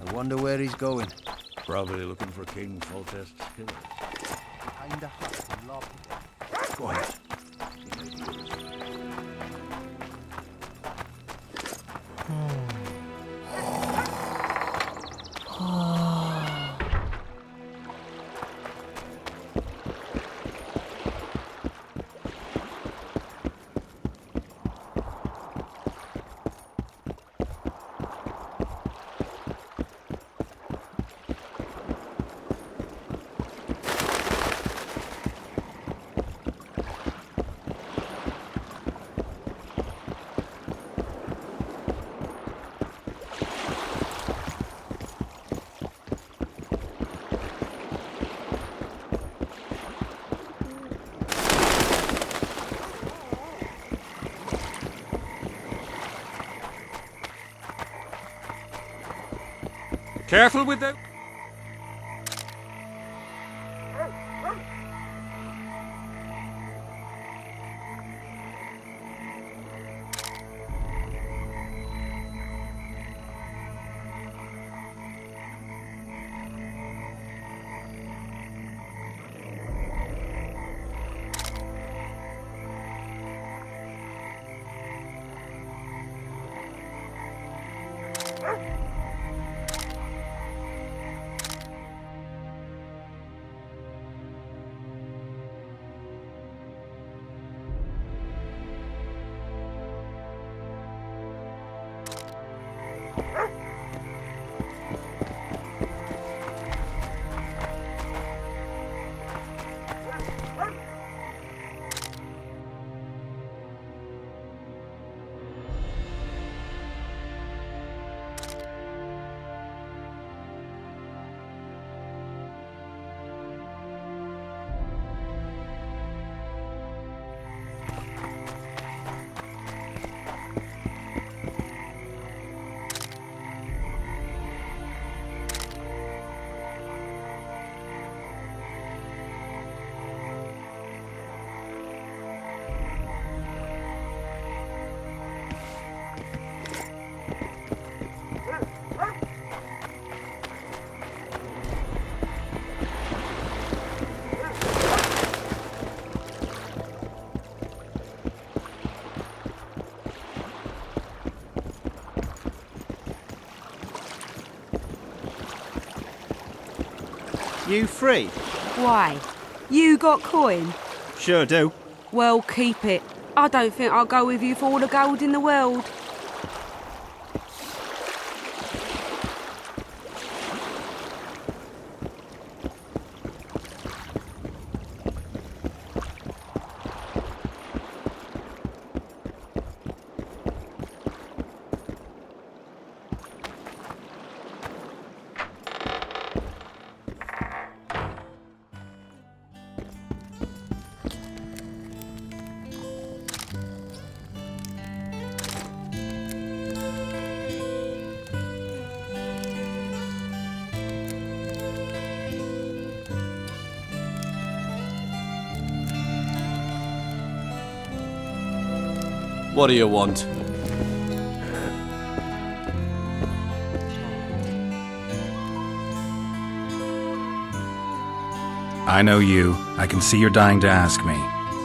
I wonder where he's going. Probably looking for King Foltest's killers. Kinda hot and lob. Quiet. Careful with that. You free? Why? You got coin? Sure do. Well, keep it. I don't think I'll go with you for all the gold in the world. What do you want? I know you. I can see you're dying to ask me.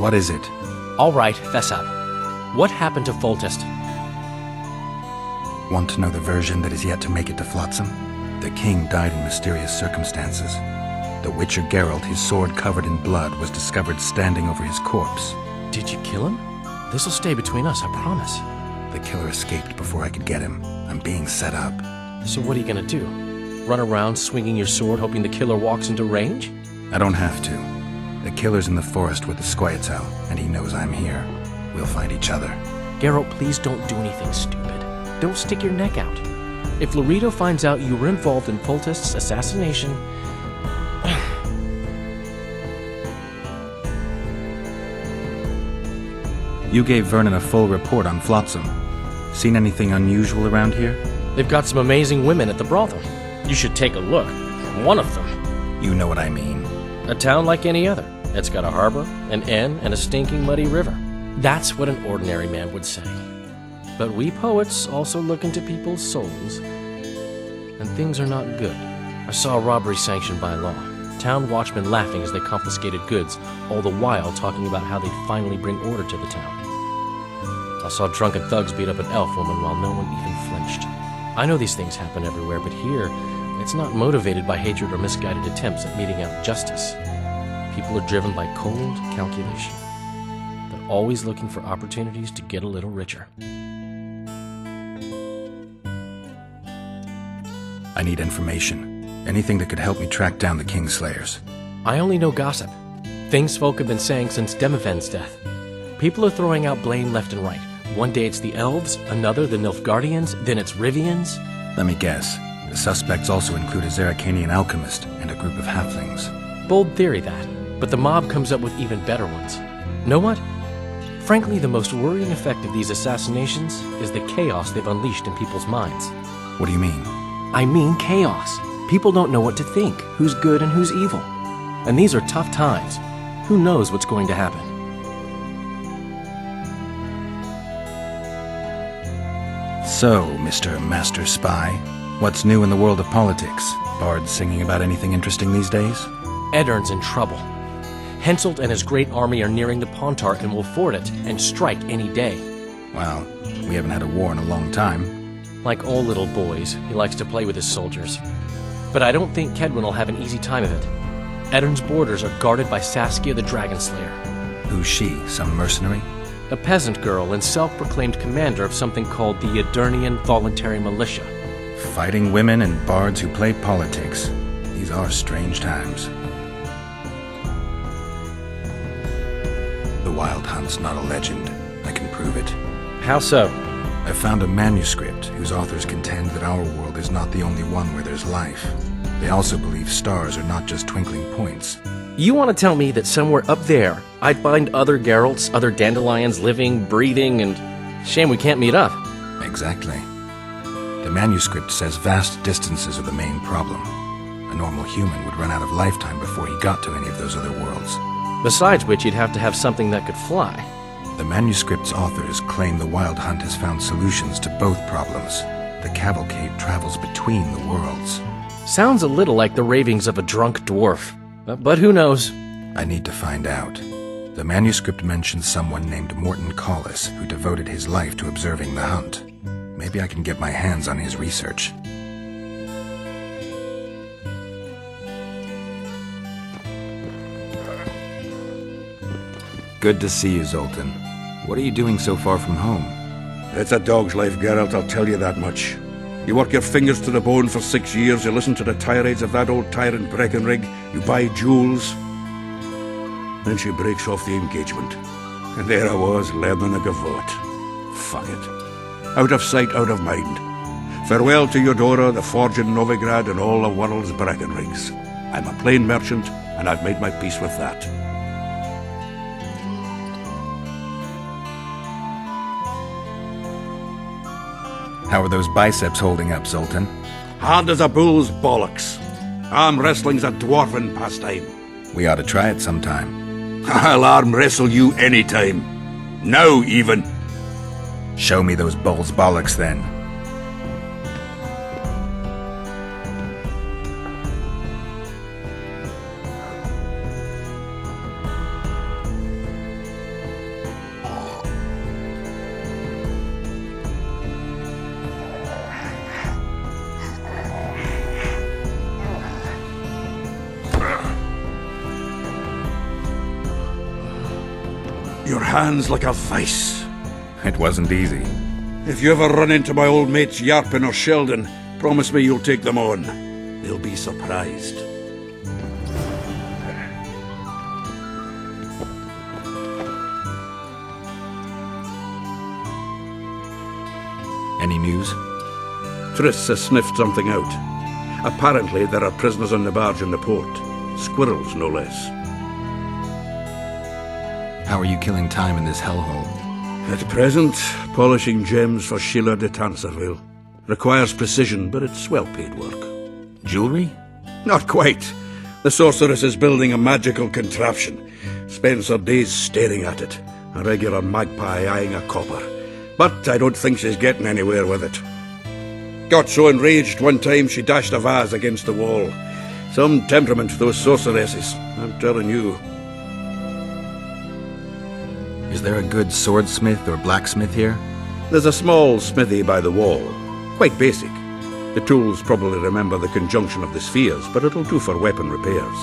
What is it? All right, fess up. What happened to Foltest? Want to know the version that is yet to make it to Flotsam? The king died in mysterious circumstances. The Witcher Geralt, his sword covered in blood, was discovered standing over his corpse. Did you kill him? This'll stay between us, I promise. The killer escaped before I could get him. I'm being set up. So what are you gonna do? Run around swinging your sword hoping the killer walks into range? I don't have to. The killer's in the forest with the Squietzal, and he knows I'm here. We'll find each other. Geralt, please don't do anything stupid. Don't stick your neck out. If Laredo finds out you were involved in Foltest's assassination... You gave Vernon a full report on Flotsam. Seen anything unusual around here? They've got some amazing women at the brothel. You should take a look. One of them. You know what I mean. A town like any other. It's got a harbor, an inn, and a stinking muddy river. That's what an ordinary man would say. But we poets also look into people's souls. And things are not good. I saw a robbery sanctioned by law. Town watchmen laughing as they confiscated goods, all the while talking about how they'd finally bring order to the town. I saw drunken thugs beat up an elf woman while no one even flinched. I know these things happen everywhere, but here, it's not motivated by hatred or misguided attempts at meting out justice. People are driven by cold calculation. They're always looking for opportunities to get a little richer. I need information. Anything that could help me track down the Kingslayers. I only know gossip. Things folk have been saying since Demiven's death. People are throwing out blame left and right. One day it's the elves, another the Nilfgaardians, then it's Rivians. Let me guess. The suspects also include a Zerrikanian alchemist and a group of halflings. Bold theory, that. But the mob comes up with even better ones. Know what? Frankly, the most worrying effect of these assassinations is the chaos they've unleashed in people's minds. What do you mean? I mean chaos. People don't know what to think, who's good and who's evil. And these are tough times. Who knows what's going to happen? So, Mr. Master Spy, what's new in the world of politics? Bards singing about anything interesting these days? Eddern's in trouble. Henselt and his great army are nearing the Pontar and will ford it and strike any day. Well, we haven't had a war in a long time. Like all little boys, he likes to play with his soldiers. But I don't think Kedwin will have an easy time of it. Eddern's borders are guarded by Saskia the Dragon Slayer. Who's she? Some mercenary? A peasant girl and self-proclaimed commander of something called the Edirnian Voluntary Militia. Fighting women and bards who play politics. These are strange times. The Wild Hunt's not a legend. I can prove it. How so? I found a manuscript whose authors contend that our world is not the only one where there's life. They also believe stars are not just twinkling points. You want to tell me that somewhere up there, I'd find other Geralts, other dandelions living, breathing, and... Shame we can't meet up. Exactly. The manuscript says vast distances are the main problem. A normal human would run out of lifetime before he got to any of those other worlds. Besides which, you'd have to have something that could fly. The manuscript's authors claim the Wild Hunt has found solutions to both problems. The cavalcade travels between the worlds. Sounds a little like the ravings of a drunk dwarf. But who knows? I need to find out. The manuscript mentions someone named Morton Collis who devoted his life to observing the hunt. Maybe I can get my hands on his research. Good to see you, Zoltan. What are you doing so far from home? It's a dog's life, Geralt, I'll tell you that much. You work your fingers to the bone for 6 years, you listen to the tirades of that old tyrant Breckenrig, you buy jewels. Then she breaks off the engagement. And there I was, learning a gavotte. Fuck it. Out of sight, out of mind. Farewell to Eudora, the forge in Novigrad, and all the world's Breckenrigs. I'm a plain merchant, and I've made my peace with that. How are those biceps holding up, Zoltan? Hard as a bull's bollocks. Arm wrestling's a dwarven pastime. We ought to try it sometime. I'll arm wrestle you anytime. Now, even. Show me those bull's bollocks, then. Your hand's like a vice. It wasn't easy. If you ever run into my old mates Yarpin or Sheldon, promise me you'll take them on. They'll be surprised. Any news? Triss has sniffed something out. Apparently there are prisoners on the barge in the port. Squirrels, no less. How are you killing time in this hellhole? At present, polishing gems for Sheila de Tanserville. Requires precision, but it's well-paid work. Jewelry? Not quite. The sorceress is building a magical contraption. Spends her days staring at it. A regular magpie eyeing a copper. But I don't think she's getting anywhere with it. Got so enraged one time she dashed a vase against the wall. Some temperament, those sorceresses, I'm telling you. Is there a good swordsmith or blacksmith here? There's a small smithy by the wall. Quite basic. The tools probably remember the conjunction of the spheres, but it'll do for weapon repairs.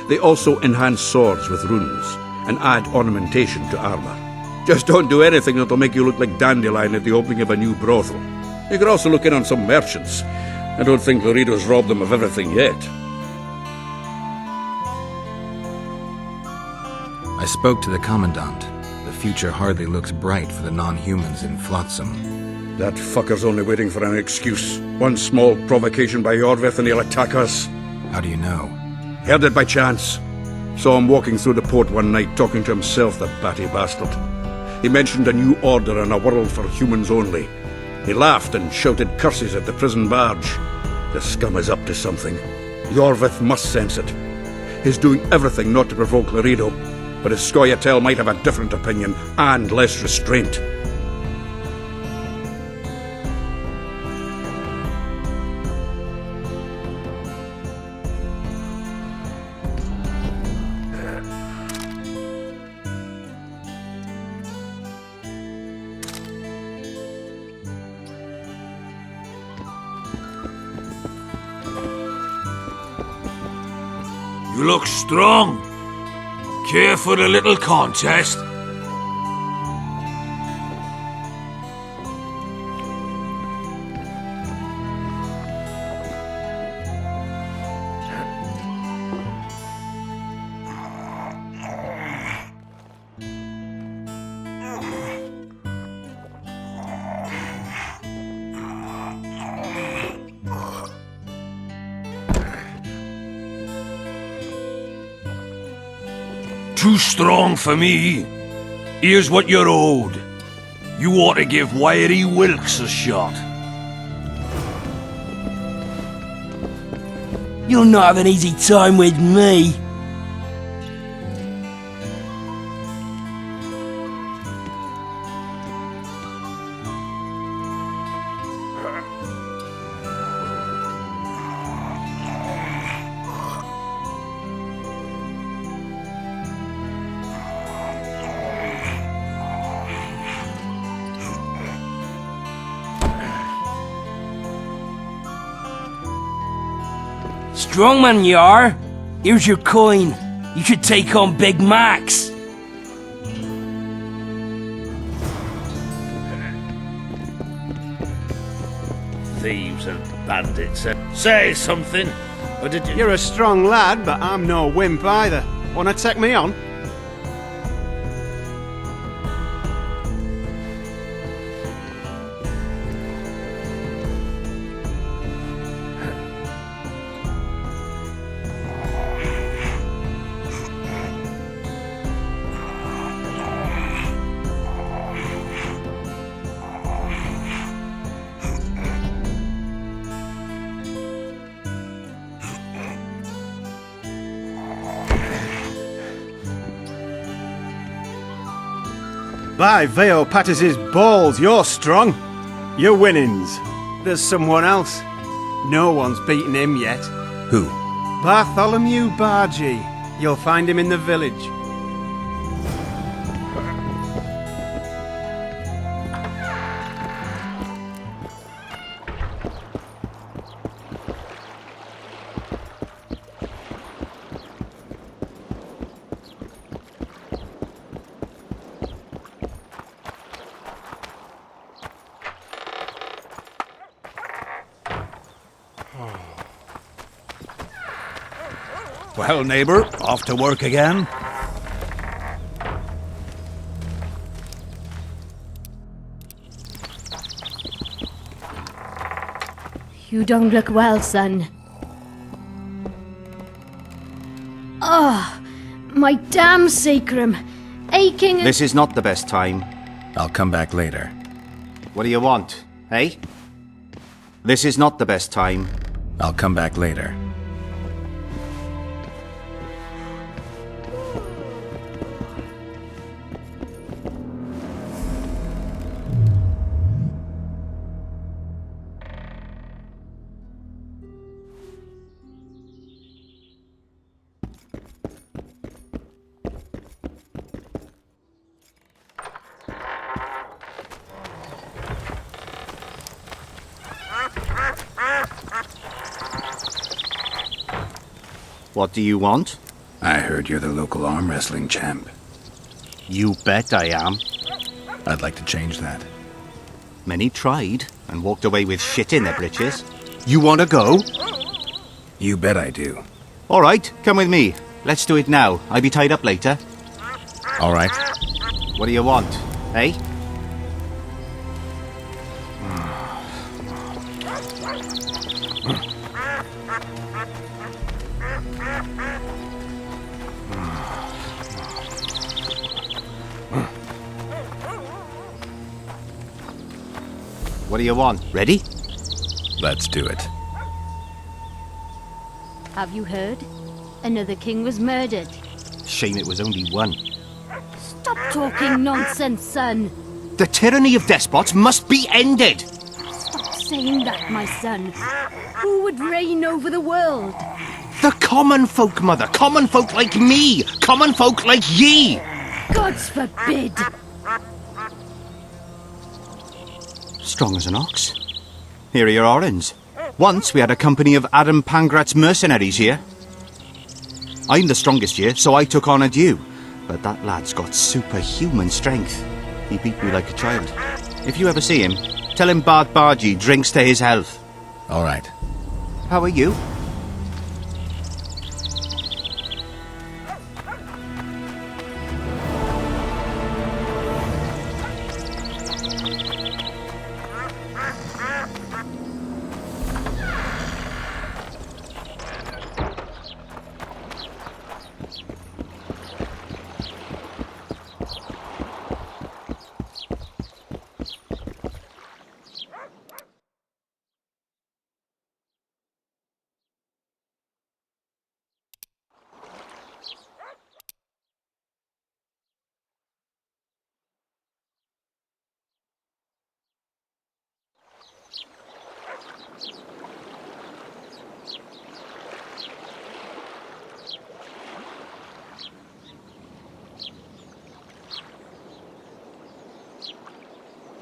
They also enhance swords with runes and add ornamentation to armor. Just don't do anything that'll make you look like Dandelion at the opening of a new brothel. You could also look in on some merchants. I don't think Laredo's robbed them of everything yet. I spoke to the Commandant. The future hardly looks bright for the non-humans in Flotsam. That fucker's only waiting for an excuse. One small provocation by Yorvith and he'll attack us. How do you know? Heard it by chance. Saw him walking through the port one night, talking to himself, the batty bastard. He mentioned a new order and a world for humans only. He laughed and shouted curses at the prison barge. The scum is up to something. Yorvith must sense it. He's doing everything not to provoke Laredo, but his Scoia'tael might have a different opinion and less restraint. You look strong. Care for a little contest? Too strong for me. Here's what you're owed. You ought to give Wiry Wilkes a shot. You'll not have an easy time with me. Strong man you are. Here's your coin. You should take on Big Max. Thieves and bandits. Say something. Or did you? You're a strong lad, but I'm no wimp either. Wanna take me on? By Veo Patis's balls, you're strong. Your winnings. There's someone else. No one's beaten him yet. Who? Bartholomew Bargy. You'll find him in the village. Well, neighbour, off to work again? You don't look well, son. Oh, my damn sacrum. Aching. This is not the best time. I'll come back later. What do you want, eh? This is not the best time. I'll come back later. What do you want? I heard you're the local arm wrestling champ. You bet I am. I'd like to change that. Many tried and walked away with shit in their britches. You want to go? You bet I do. All right, come with me. Let's do it now. I'll be tied up later. All right. What do you want, eh? What do you want? Ready? Let's do it. Have you heard? Another king was murdered. Shame it was only one. Stop talking nonsense, son. The tyranny of despots must be ended! Stop saying that, my son. Who would reign over the world? The common folk, mother. Common folk like me. Common folk like ye. Gods forbid. Strong as an ox. Here are your orange. Once we had a company of Adam Pangrat's mercenaries here. I'm the strongest here, so I took on a due. But that lad's got superhuman strength. He beat me like a child. If you ever see him, tell him Bart Bargy drinks to his health. All right. How are you?